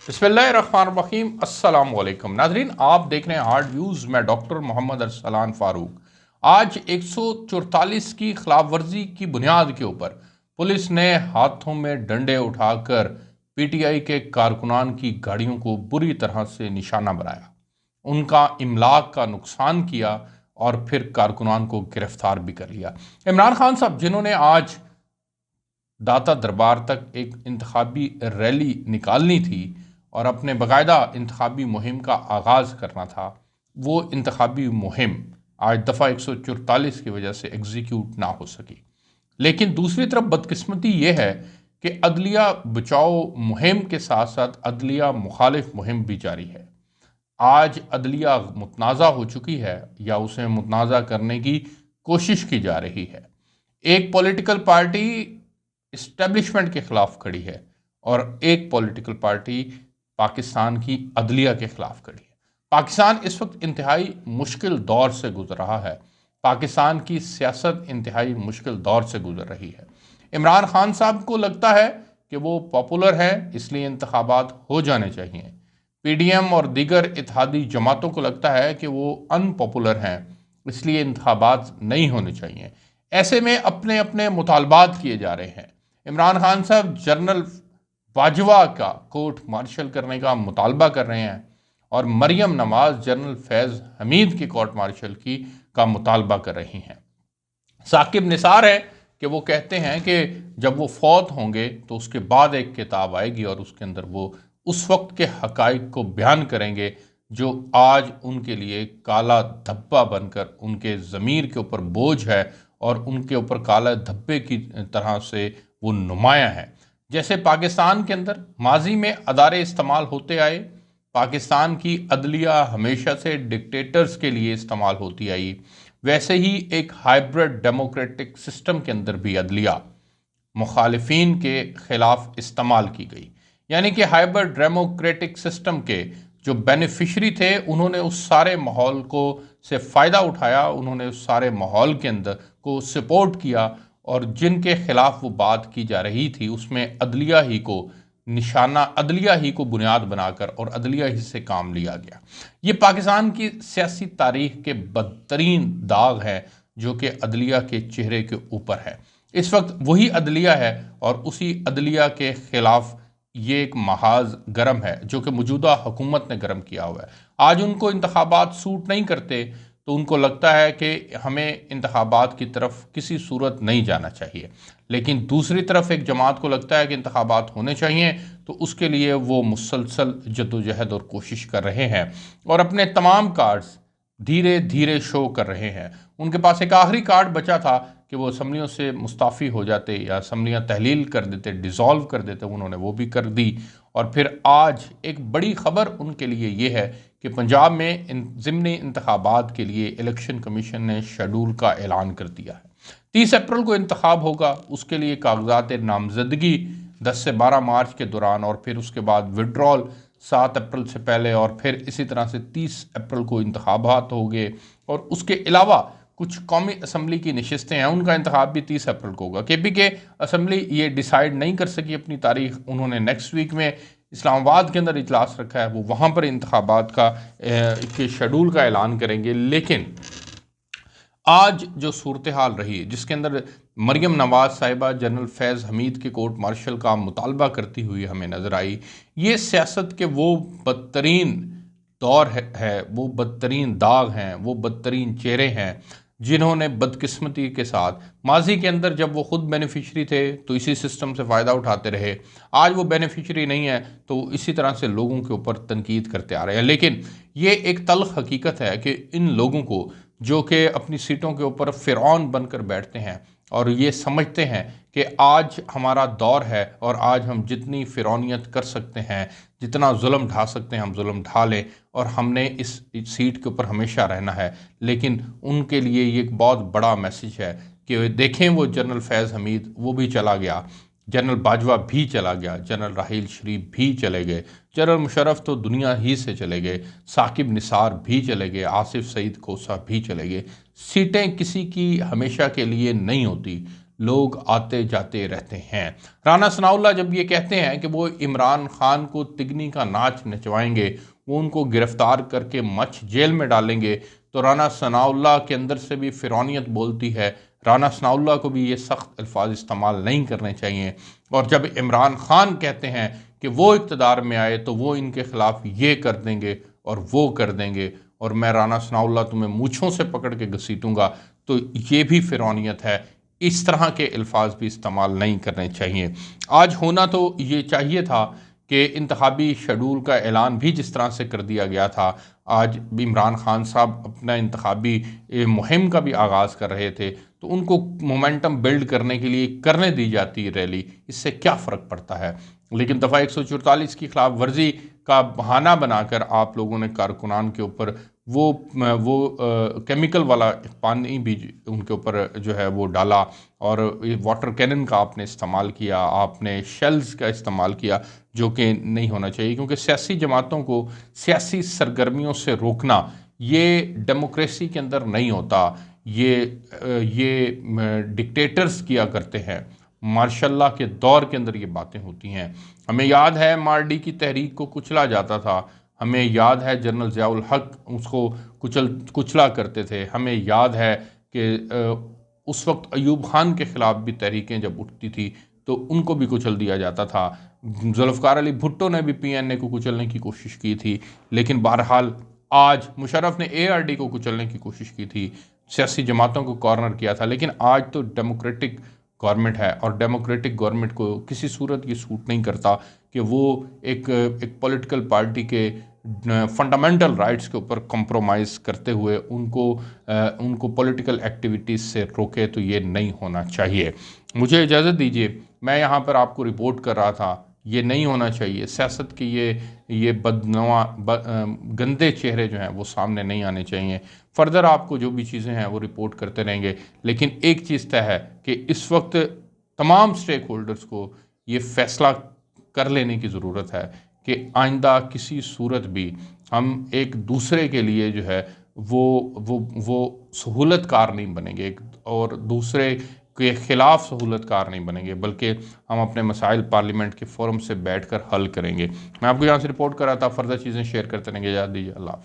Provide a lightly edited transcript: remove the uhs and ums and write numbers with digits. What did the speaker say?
बिस्मिल्लाहिर्रहमानिर्रहीम। अस्सलाम वालेकुम नाजरीन, आप देख रहे हैं हार्ड व्यूज़। मैं डॉक्टर मोहम्मद अरसलान फ़ारूक। आज 144 की खिलाफ वर्जी की बुनियाद के ऊपर पुलिस ने हाथों में डंडे उठाकर पीटीआई के कारकुनान की गाड़ियों को बुरी तरह से निशाना बनाया, उनका इमलाक का नुकसान किया और फिर कारकुनान को गिरफ्तार भी कर लिया। इमरान खान साहब, जिन्होंने आज दाता दरबार तक एक इंतखाबी रैली निकालनी थी और अपने बाकायदा इंतखाबी मुहिम का आगाज़ करना था, वो इंतखाबी मुहिम आज दफ़ा 144 की वजह से एग्जीक्यूट ना हो सकी। लेकिन दूसरी तरफ बदकिस्मती ये है कि अदलिया बचाओ मुहिम के साथ साथ अदलिया मुखालिफ मुहिम भी जारी है। आज अदलिया मुतनाज़ा हो चुकी है या उसे मुतनाज़ा करने की कोशिश की जा रही है। एक पॉलिटिकल पार्टी इस्टेब्लिशमेंट के ख़िलाफ़ खड़ी है और एक पॉलिटिकल पार्टी पाकिस्तान की अदलिया के ख़िलाफ़ खड़ी है। पाकिस्तान इस वक्त इंतहाई मुश्किल दौर से गुजर रहा है। पाकिस्तान की सियासत इंतहाई मुश्किल दौर से गुजर रही है। इमरान खान साहब को लगता है कि वो पॉपुलर है, इसलिए इंतखाबात हो जाने चाहिए। पीडीएम और दीगर इत्तेहादी जमातों को लगता है कि वो अनपॉपुलर हैं, इसलिए इंतखाबात नहीं होने चाहिए। ऐसे में अपने अपने मुतालबात किए जा रहे हैं। इमरान खान साहब जनरल बाजवा का कोर्ट मार्शल करने का मुतालबा कर रहे हैं और मरियम नवाज जनरल फैज़ हमीद की कोर्ट मार्शल की का मुतालबा कर रही हैं। साकिब निसार है कि वो कहते हैं कि जब वो फौत होंगे तो उसके बाद एक किताब आएगी और उसके अंदर वो उस वक्त के हकाइक को बयान करेंगे जो आज उनके लिए काला धब्बा बनकर उनके ज़मीर के ऊपर बोझ है और उनके ऊपर काला धब्बे की तरह से वो नुमाया है। जैसे पाकिस्तान के अंदर माजी में अदारे इस्तेमाल होते आए, पाकिस्तान की अदलिया हमेशा से डिक्टेटर्स के लिए इस्तेमाल होती आई, वैसे ही एक हाइब्रिड डेमोक्रेटिक सिस्टम के अंदर भी अदलिया मुखालिफिन के ख़िलाफ़ इस्तेमाल की गई। यानी कि हाइब्रिड डेमोक्रेटिक सिस्टम के जो बेनिफिशरी थे, उन्होंने उस सारे माहौल को से फ़ायदा उठाया, उन्होंने उस सारे माहौल के अंदर को सपोर्ट किया और जिनके ख़िलाफ़ वो बात की जा रही थी उसमें अदलिया ही को निशाना, अदलिया ही को बुनियाद बनाकर और अदलिया ही से काम लिया गया। ये पाकिस्तान की सियासी तारीख़ के बदतरीन दाग है जो कि अदलिया के चेहरे के ऊपर है। इस वक्त वही अदलिया है और उसी अदलिया के ख़िलाफ़ ये एक महाज गर्म है जो कि मौजूदा हुकूमत ने गर्म किया हुआ है। आज उनको इंतखाबात सूट नहीं करते तो उनको लगता है कि हमें इंतखाबात की तरफ किसी सूरत नहीं जाना चाहिए, लेकिन दूसरी तरफ एक जमात को लगता है कि इंतखाबात होने चाहिए, तो उसके लिए वो मुसलसल जद्दोजहद और कोशिश कर रहे हैं और अपने तमाम कार्ड्स धीरे धीरे शो कर रहे हैं। उनके पास एक आखिरी कार्ड बचा था कि वो असम्बलियों से मुस्ताफ़ी हो जाते या असम्बलियाँ तहलील कर देते, डिज़ोल्व कर देते, उन्होंने वो भी कर दी। और फिर आज एक बड़ी ख़बर उनके लिए ये है कि पंजाब में ज़िमनी इंतखाबात के लिए इलेक्शन कमीशन ने शेड्यूल का ऐलान कर दिया है। 30 अप्रैल को इंतखाब होगा, उसके लिए कागजात नामजदगी 10 से 12 मार्च के दौरान और फिर उसके बाद विड्रॉल 7 अप्रैल से पहले और फिर इसी तरह से 30 अप्रैल को इंतखाबात होंगे। और उसके अलावा कुछ कौमी असम्बली की नशिस्तें हैं, उनका इंतखाब भी 30 अप्रैल को होगा। केपी के असम्बली ये डिसाइड नहीं कर सकी अपनी तारीख, उन्होंने नेक्स्ट वीक में इस्लामाबाद के अंदर इजलास रखा है, वो वहाँ पर इंतखाबात का के शेड्यूल का ऐलान करेंगे। लेकिन आज जो सूरत हाल रही जिसके अंदर मरियम नवाज साहिबा जनरल फैज़ हमीद के कोर्ट मार्शल का मुतालबा करती हुई हमें नज़र आई, ये सियासत के वो बदतरीन दौर है, वो बदतरीन दाग हैं, वो बदतरीन चेहरे हैं जिन्होंने बदकिस्मती के साथ माजी के अंदर जब वो ख़ुद बेनिफिशरी थे तो इसी सिस्टम से फ़ायदा उठाते रहे, आज वो बेनिफिशरी नहीं है तो इसी तरह से लोगों के ऊपर तनकीद करते आ रहे हैं। लेकिन ये एक तल्ख़ हकीकत है कि इन लोगों को जो कि अपनी सीटों के ऊपर फ़िरौन बनकर बैठते हैं और ये समझते हैं कि आज हमारा दौर है और आज हम जितनी फ़िरौनियत कर सकते हैं, जितना जुल्म ढा सकते हैं हम जुल्म ढा लें और हमने इस सीट के ऊपर हमेशा रहना है। लेकिन उनके लिए ये एक बहुत बड़ा मैसेज है कि देखें वो जनरल फैज़ हमीद वो भी चला गया, जनरल बाजवा भी चला गया, जनरल राहील शरीफ भी चले गए, जनरल मुशर्रफ तो दुनिया ही से चले गए, साकिब निसार भी चले गए, आसिफ सईद कोसा भी चले गए। सीटें किसी की हमेशा के लिए नहीं होती, लोग आते जाते रहते हैं। राना सनाउल्लाह जब ये कहते हैं कि वो इमरान खान को तिगनी का नाच नचवाएंगे, वो उनको गिरफ्तार करके मछ जेल में डालेंगे, तो राना सनाउल्लाह के अंदर से भी फिरौनियत बोलती है। राना सनाउल्लाह को भी ये सख्त अल्फाज इस्तेमाल नहीं करने चाहिए। और जब इमरान खान कहते हैं कि वो इक़्तिदार में आए तो वो इनके ख़िलाफ़ ये कर देंगे और वो कर देंगे, और मैं राना सनाउल्लाह तुम्हें मूँछों से पकड़ के घसीटूँगा, तो ये भी फिरौनियत है। इस तरह के अल्फाज भी इस्तेमाल नहीं करने चाहिए। आज होना तो ये चाहिए था कि इंतखाबी शेड्यूल का ऐलान भी जिस तरह से कर दिया गया था, आज इमरान खान साहब अपना इंतखाबी मुहिम का भी आगाज़ कर रहे थे, तो उनको मोमेंटम बिल्ड करने के लिए करने दी जाती रैली, इससे क्या फ़र्क पड़ता है। लेकिन दफ़ा 144 की खिलाफ वर्जी का बहाना बनाकर आप लोगों ने कारकुनान के ऊपर वो केमिकल वाला पानी भी उनके ऊपर जो है वो डाला, और वाटर कैनन का आपने इस्तेमाल किया, आपने शेल्स का इस्तेमाल किया, जो कि नहीं होना चाहिए। क्योंकि सियासी जमातों को सियासी सरगर्मियों से रोकना ये डेमोक्रेसी के अंदर नहीं होता। ये डिक्टेटर्स किया करते हैं। मार्शल के दौर के अंदर ये बातें होती हैं। हमें याद है मार्डी की तहरीक को कुचला जाता था, हमें याद है जनरल ज़ियाउल हक उसको कुचला करते थे, हमें याद है कि उस वक्त अयूब खान के ख़िलाफ़ भी तहरीकें जब उठती थी तो उनको भी कुचल दिया जाता था। जुल्फ़िकार अली भुट्टो ने भी पीएनए को कुचलने की कोशिश की थी, लेकिन बहरहाल आज मुशर्रफ ने एआरडी को कुचलने की कोशिश की थी, सियासी जमातों को कॉर्नर किया था। लेकिन आज तो डेमोक्रेटिक गवर्नमेंट है, और डेमोक्रेटिक गवर्नमेंट को किसी सूरत ये सूट नहीं करता कि वो एक पॉलिटिकल पार्टी के फंडामेंटल राइट्स के ऊपर कॉम्प्रोमाइज़ करते हुए उनको पॉलिटिकल एक्टिविटीज़ से रोके। तो ये नहीं होना चाहिए। मुझे इजाज़त दीजिए, मैं यहाँ पर आपको रिपोर्ट कर रहा था, ये नहीं होना चाहिए। सियासत के ये बदनवा गंदे चेहरे जो हैं वो सामने नहीं आने चाहिए। फर्दर आपको जो भी चीज़ें हैं वो रिपोर्ट करते रहेंगे। लेकिन एक चीज़ तय है कि इस वक्त तमाम स्टेक होल्डर्स को ये फ़ैसला कर लेने की ज़रूरत है कि आइंदा किसी सूरत भी हम एक दूसरे के लिए जो है वो सहूलतकार नहीं बनेंगे, और दूसरे के ख़िलाफ़ सहूलतकार नहीं बनेंगे, बल्कि हम अपने मसाइल पार्लियामेंट के फोरम से बैठकर हल करेंगे। मैं आपको यहाँ से रिपोर्ट कर रहा था। फर्दर चीज़ें शेयर करते रहेंगे। याद दीजिए। अल्लाह हाफ़िज़।